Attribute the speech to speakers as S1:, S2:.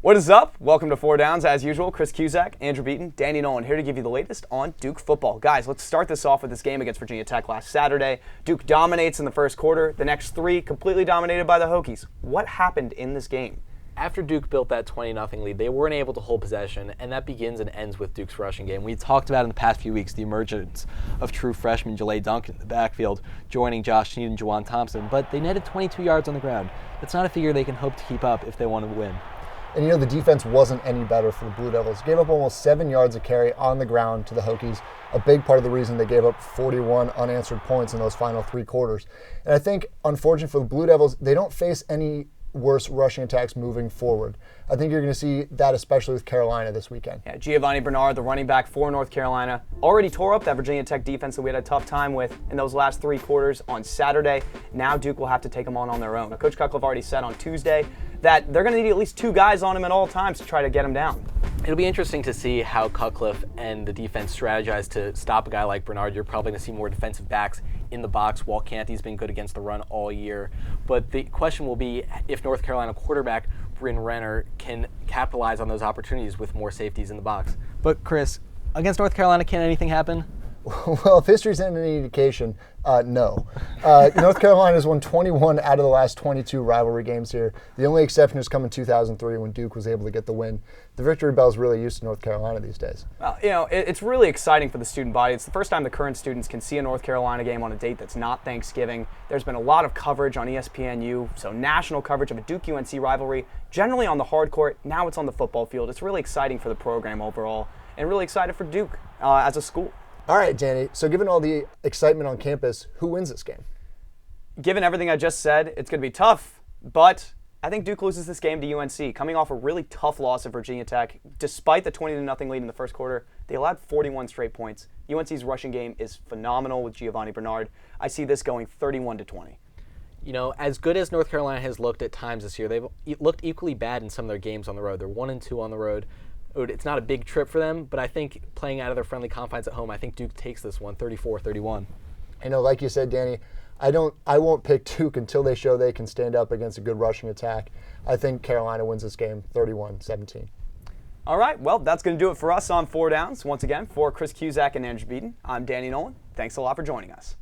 S1: What is up? Welcome to Four Downs. As usual, Chris Cusack, Andrew Beaton, Danny Nolan here to give you the latest on Duke football. Guys, let's start this off with this game against Virginia Tech last Saturday. Duke dominates in the first quarter. The next three completely dominated by the Hokies. What happened in this game?
S2: After Duke built that 20-0 lead, they weren't able to hold possession, and that begins and ends with Duke's rushing game. We talked about in the past few weeks the emergence of true freshman Jalay Duncan in the backfield, joining Josh Snead and Juwan Thompson, but they netted 22 yards on the ground. That's not a figure they can hope to keep up if they want to win.
S3: And the defense wasn't any better for the Blue Devils. Gave up almost 7 yards of carry on the ground to the Hokies. A big part of the reason they gave up 41 unanswered points in those final three quarters. And I think, unfortunately for the Blue Devils, they don't face any worse rushing attacks moving forward. I think you're going to see that especially with Carolina this weekend.
S1: Yeah, Giovanni Bernard, the running back for North Carolina, already tore up that Virginia Tech defense that we had a tough time with in those last three quarters on Saturday. Now Duke will have to take them on their own. Now, Coach Cutcliffe already said on Tuesday that they're going to need at least two guys on him at all times to try to get him down.
S2: It'll be interesting to see how Cutcliffe and the defense strategize to stop a guy like Bernard. You're probably going to see more defensive backs in the box. Walt Canty's been good against the run all year. But the question will be if North Carolina quarterback Bryn Renner can capitalize on those opportunities with more safeties in the box.
S4: But Chris, against North Carolina, can anything happen?
S3: Well, if history's any indication, no. North Carolina's won 21 out of the last 22 rivalry games here. The only exception has come in 2003 when Duke was able to get the win. The Victory Bell's really used to North Carolina these days.
S1: Well, it's really exciting for the student body. It's the first time the current students can see a North Carolina game on a date that's not Thanksgiving. There's been a lot of coverage on ESPNU, so national coverage of a Duke-UNC rivalry, generally on the hard court. Now it's on the football field. It's really exciting for the program overall, and really excited for Duke as a school.
S3: All right, Danny. So given all the excitement on campus, who wins this game?
S1: Given everything I just said, it's going to be tough, but I think Duke loses this game to UNC. Coming off a really tough loss at Virginia Tech, despite the 20-0 lead in the first quarter, they allowed 41 straight points. UNC's rushing game is phenomenal with Giovanni Bernard. I see this going 31-20.
S2: As good as North Carolina has looked at times this year, they've looked equally bad in some of their games on the road. They're 1-2 on the road. It's not a big trip for them, but I think playing out of their friendly confines at home, I think Duke takes this one 34-31.
S3: Like you said, Danny, I won't pick Duke until they show they can stand up against a good rushing attack. I think Carolina wins this game 31-17.
S1: All right, well, that's going to do it for us on Four Downs. Once again, for Chris Cusack and Andrew Beaton, I'm Danny Nolan. Thanks a lot for joining us.